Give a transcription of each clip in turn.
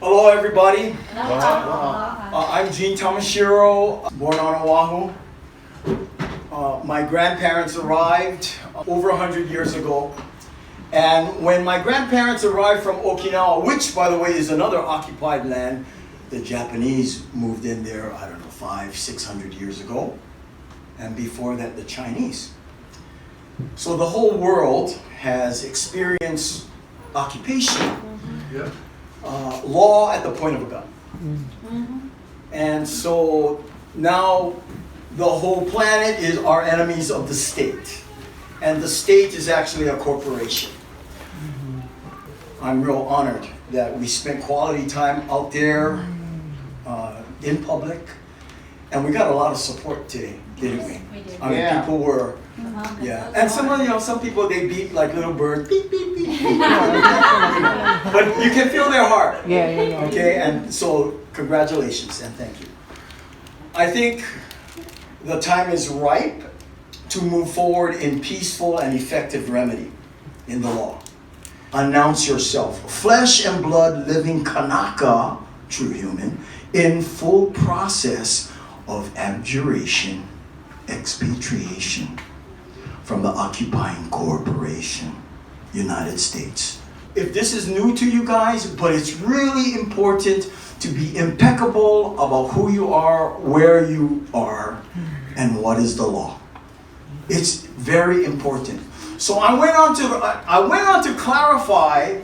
Hello, everybody. I'm Gene Tamashiro, born on Oahu. My grandparents arrived over 100 years ago. And when my grandparents arrived from Okinawa, which, by the way, is another occupied land, the Japanese moved in there, I don't know, 500-600 years ago. And before that, the Chinese. So the whole world has experienced occupation. Yeah. Law at the point of a gun. And so now the whole planet is our enemies of the state. And the state is actually a corporation. I'm real honored that we spent quality time out there in public. And we got a lot of support today, didn't we? We did. I mean, people were, yeah. And some people, they beat like little birds, beep, beep, beep, beep. But you can feel their heart. Yeah. Okay, and so congratulations and thank you. I think the time is ripe to move forward in peaceful and effective remedy in the law. Announce yourself, flesh and blood living Kanaka, true human, in full process of abjuration, expatriation from the occupying corporation, United States. If this is new to you guys, but it's really important to be impeccable about who you are, where you are, and what is the law. It's very important. So I went on to clarify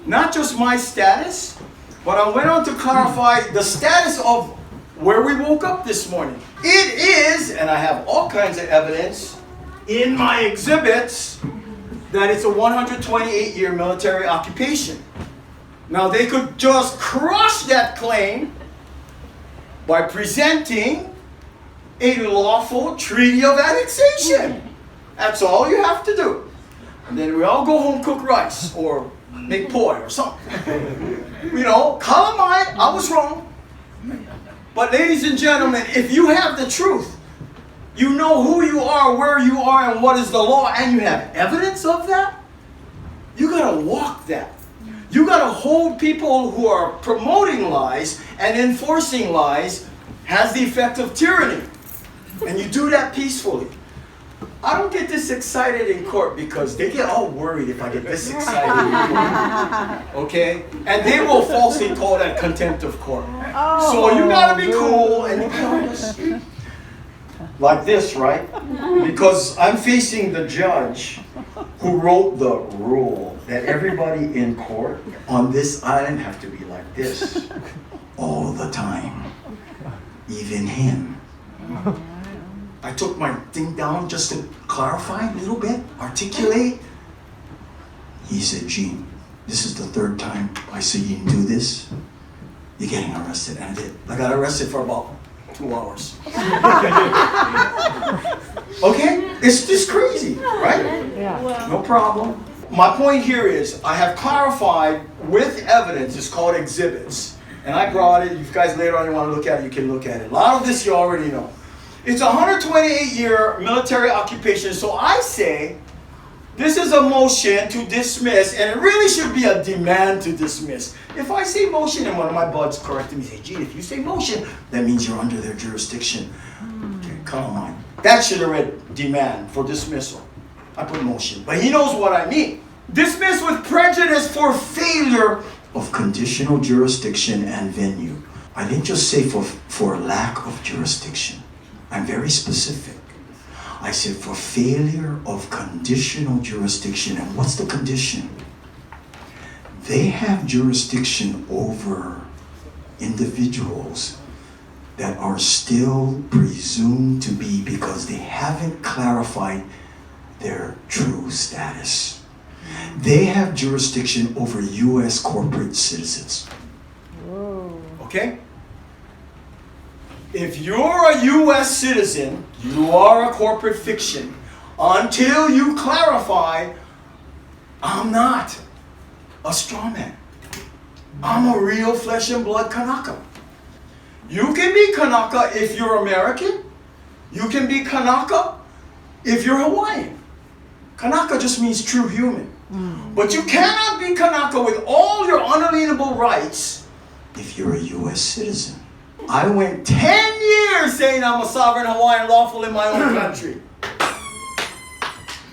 not just my status, but I went on to clarify the status of where we woke up this morning. It is, and I have all kinds of evidence in my exhibits, that it's a 128-year military occupation. Now they could just crush that claim by presenting a lawful treaty of annexation. That's all you have to do. And then we all go home, cook rice, or make poi or something. You know, calamine, I was wrong. But ladies and gentlemen, if you have the truth, you know who you are, where you are, and what is the law, and you have evidence of that, you gotta walk that. You gotta hold people who are promoting lies and enforcing lies has the effect of tyranny. And you do that peacefully. I don't get this excited in court because they get all worried if I get this excited in court. Okay? And they will falsely call that contempt of court. So you gotta be cool and you gotta just like this, right? Because I'm facing the judge who wrote the rule that everybody in court on this island have to be like this all the time. Even him. I took my thing down just to clarify a little bit, articulate. He said, Gene, this is the third time I see you do this. You're getting arrested. And I did. I got arrested for about 2 hours. Okay? It's just crazy, right? Yeah. No problem. My point here is I have clarified with evidence. It's called exhibits. And I brought it. You guys later on you want to look at it, you can look at it. A lot of this you already know. It's a 128-year military occupation, so I say this is a motion to dismiss, and it really should be a demand to dismiss. If I say motion and one of my buds corrected me, say, Gee, if you say motion, that means you're under their jurisdiction. Okay, come on. That should have read demand for dismissal. I put motion, but he knows what I mean. Dismiss with prejudice for failure of conditional jurisdiction and venue. I didn't just say for lack of jurisdiction. I'm very specific. I said for failure of conditional jurisdiction. And what's the condition? They have jurisdiction over individuals that are still presumed to be because they haven't clarified their true status. They have jurisdiction over U.S. corporate citizens. Whoa. Okay? If you're a U.S. citizen, you are a corporate fiction until you clarify, I'm not a straw man. I'm a real flesh and blood Kanaka. You can be Kanaka if you're American. You can be Kanaka if you're Hawaiian. Kanaka just means true human. But you cannot be Kanaka with all your unalienable rights if you're a U.S. citizen. I went 10 years saying I'm a sovereign Hawaiian lawful in my own country.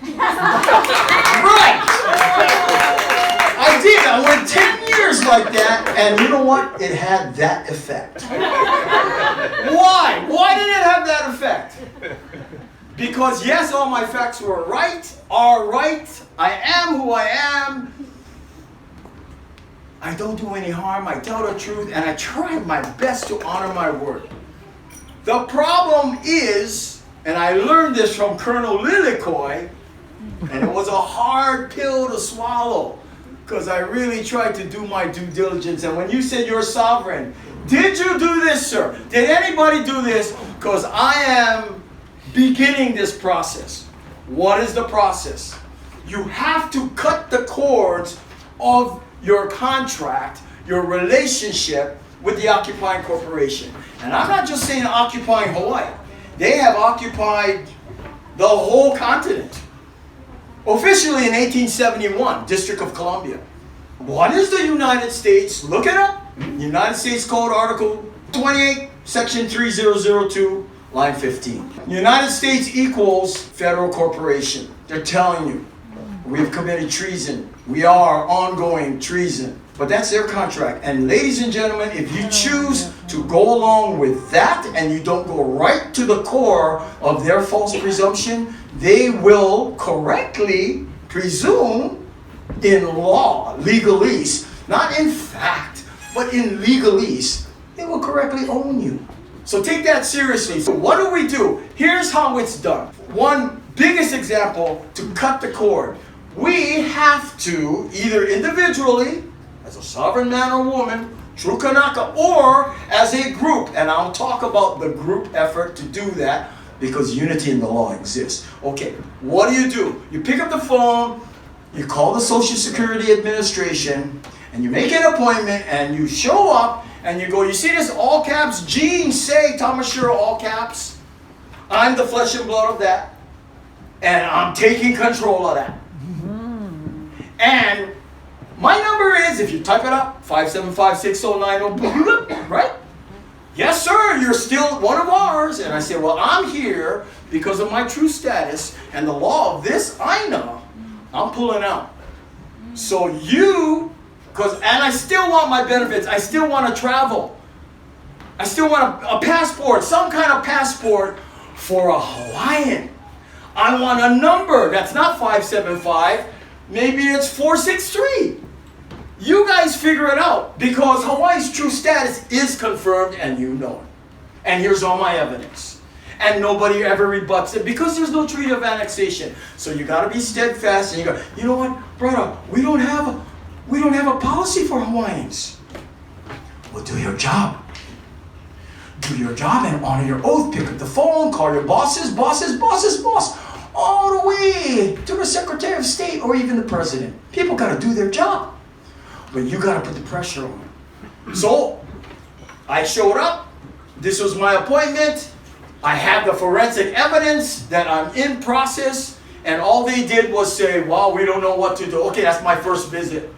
Right! I did. I went 10 years like that, and you know what? It had that effect. Why? Why did it have that effect? Because yes, all my facts were right, are right. I am who I am. I don't do any harm. I tell the truth, and I try my best to honor my word. The problem is, and I learned this from Colonel Lilikoy, and it was a hard pill to swallow, because I really tried to do my due diligence. And when you said you're sovereign, did you do this, sir? Did anybody do this? Because I am beginning this process. What is the process? You have to cut the cords of your contract, your relationship with the occupying corporation. And I'm not just saying occupying Hawaii. They have occupied the whole continent. Officially in 1871, District of Columbia. What is the United States? Look it up. United States Code Article 28, Section 3002, line 15. United States equals federal corporation. They're telling you, we have committed treason. We are ongoing treason. But that's their contract. And ladies and gentlemen, if you choose to go along with that and you don't go right to the core of their false presumption, they will correctly presume in law, legalese, not in fact, but in legalese, they will correctly own you. So take that seriously. So what do? Here's how it's done. One biggest example to cut the cord. We have to either individually, as a sovereign man or woman, true Kanaka, or as a group, and I'll talk about the group effort to do that because unity in the law exists. Okay, what do? You pick up the phone, you call the Social Security Administration, and you make an appointment, and you show up, and you go, you see this all caps, Gene Say, Thomas Sure, all caps. I'm the flesh and blood of that, and I'm taking control of that. And my number is, if you type it up, 575-6090, right? Yes, sir, you're still one of ours. And I say, well, I'm here because of my true status and the law of this I know. I'm pulling out. So and I still want my benefits. I still want to travel. I still want a passport, some kind of passport for a Hawaiian. I want a number that's not 575. Maybe it's 463. You guys figure it out, because Hawaii's true status is confirmed and you know it. And here's all my evidence. And nobody ever rebuts it because there's no treaty of annexation. So you got to be steadfast and you go, you know what, brother, we don't have a policy for Hawaiians. Well, do your job. Do your job and honor your oath. Pick up the phone, call your boss's boss, all the way to the Secretary of State or even the President. People got to do their job. But you got to put the pressure on. So I showed up. This was my appointment. I have the forensic evidence that I'm in process. And all they did was say, well, we don't know what to do. Okay, that's my first visit.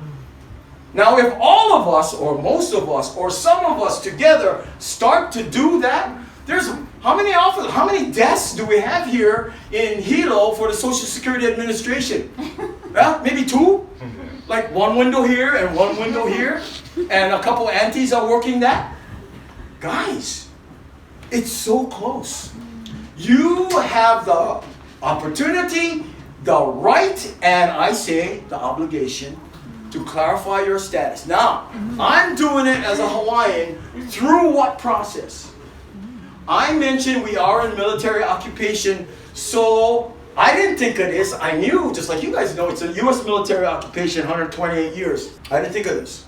Now, if all of us, or most of us, or some of us together start to do that, how many desks do we have here in Hilo for the Social Security Administration? Well, maybe 2? Like one window here and one window here, and a couple aunties are working that. Guys, it's so close. You have the opportunity, the right, and I say the obligation to clarify your status. Now, I'm doing it as a Hawaiian through what process? I mentioned we are in military occupation, so I didn't think of this. I knew, just like you guys know, it's a U.S. military occupation, 128 years. I didn't think of this.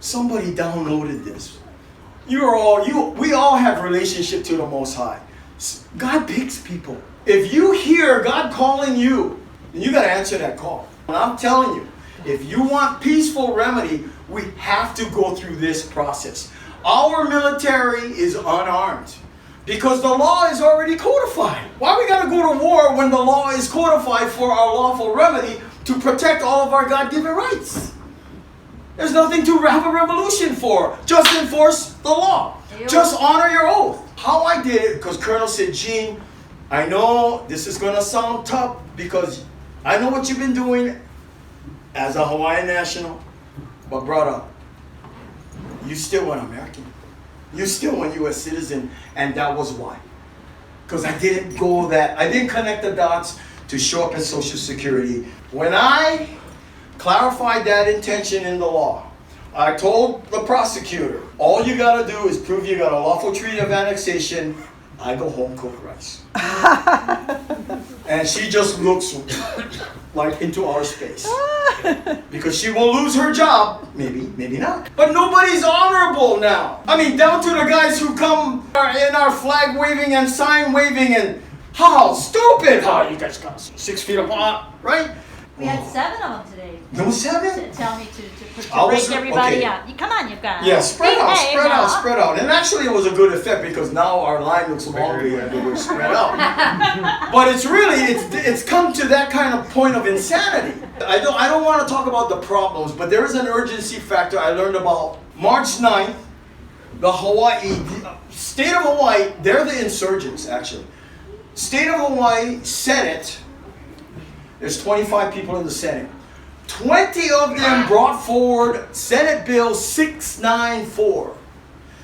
Somebody downloaded this. We all have relationship to the Most High. God picks people. If you hear God calling you, then you got to answer that call. And I'm telling you, if you want peaceful remedy, we have to go through this process. Our military is unarmed because the law is already codified. Why we got to go to war when the law is codified for our lawful remedy to protect all of our God-given rights? There's nothing to have a revolution for. Just enforce the law. Just honor your oath. How I did it, because Colonel said, Gene, I know this is going to sound tough because I know what you've been doing as a Hawaiian national, but brother, you still an American. You still a U.S. citizen, and that was why. Because I didn't connect the dots to show up in Social Security. When I clarified that intention in the law, I told the prosecutor, all you got to do is prove you got a lawful treaty of annexation. I go home, cook rice. And she just looks like into outer space. Because she will lose her job. Maybe, maybe not. But nobody's honorable now. I mean, down to the guys who come in our flag waving and sign waving and how stupid. How you guys got 6 feet apart, right? We had 7 of them today. No 7? Tell me to break everybody up. Come on, you've got. Yeah, spread out. And actually it was a good effect because now our line looks longer and we're spread out. But it's really, it's come to that kind of point of insanity. I don't want to talk about the problems, but there is an urgency factor I learned about. March 9th, the state of Hawaii, they're the insurgents actually. State of Hawaii Senate, there's 25 people in the Senate. 20 of them brought forward Senate Bill 694.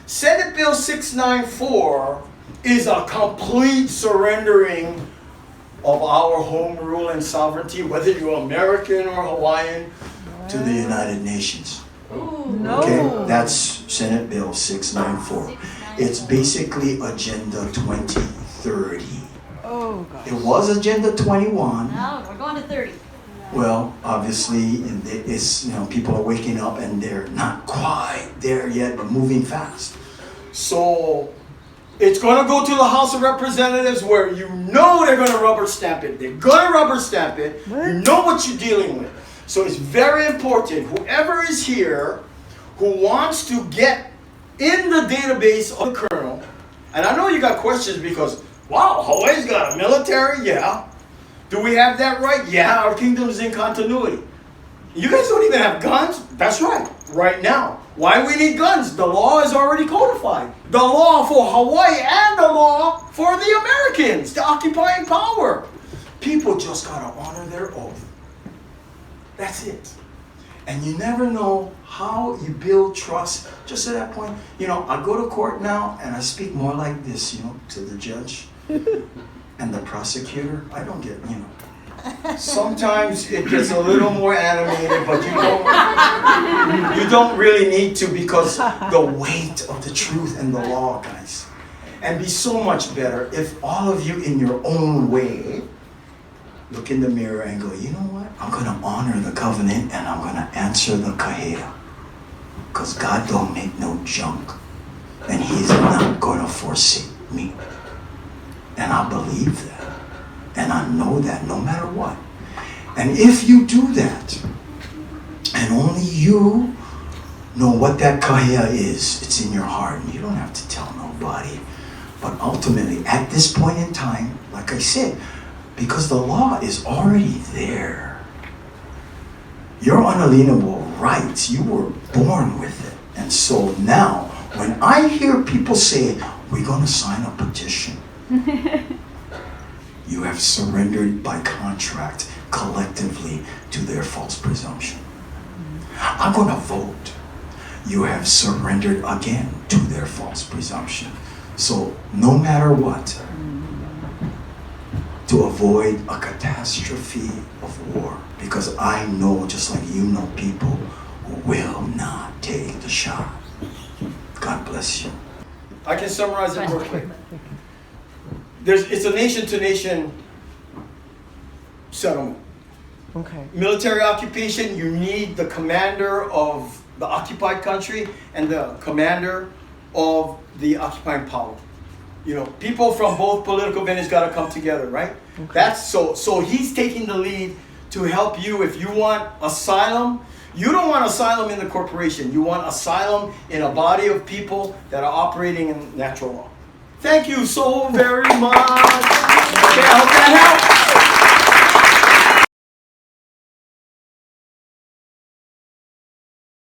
Senate Bill 694 is a complete surrendering of our home rule and sovereignty, whether you're American or Hawaiian, to the United Nations. No. Okay, that's Senate Bill 694. It's basically Agenda 2030. Oh, God. It was Agenda 21. No, we're going to 30. Well, obviously, it's, people are waking up and they're not quite there yet, but moving fast. So it's going to go to the House of Representatives where you know they're going to rubber stamp it. They're going to rubber stamp it. What? You know what you're dealing with. So it's very important. Whoever is here who wants to get in the database of the Colonel, and I know you got questions because, wow, Hawaii's got a military? Yeah. Do we have that right? Yeah, our kingdom is in continuity. You guys don't even have guns? That's right, right now. Why we need guns? The law is already codified. The law for Hawaii and the law for the Americans, the occupying power. People just gotta honor their oath. That's it. And you never know how you build trust. Just at that point, I go to court now and I speak more like this, to the judge. And the prosecutor, I don't get, sometimes it gets a little more animated, but you don't really need to because the weight of the truth and the law, guys. And be so much better if all of you in your own way look in the mirror and go, you know what? I'm going to honor the covenant and I'm going to answer the kahea. Because God don't make no junk. And He's not going to forsake me. And I believe that. And I know that no matter what. And if you do that, and only you know what that kahea is, it's in your heart, and you don't have to tell nobody. But ultimately, at this point in time, like I said, because the law is already there, your unalienable rights, you were born with it. And so now, when I hear people say, we're going to sign a petition, you have surrendered by contract collectively to their false presumption. I'm going to vote. You have surrendered again to their false presumption. So no matter what, to avoid a catastrophe of war, because I know, just like you know, people who will not take the shot. God bless you. I can summarize it real quick. It's a nation-to-nation settlement. Okay. Military occupation, you need the commander of the occupied country and the commander of the occupying power. People from both political venues got to come together, right? Okay. That's so he's taking the lead to help you. If you want asylum, you don't want asylum in the corporation. You want asylum in a body of people that are operating in natural law. Thank you so very much. Okay, I hope that helps.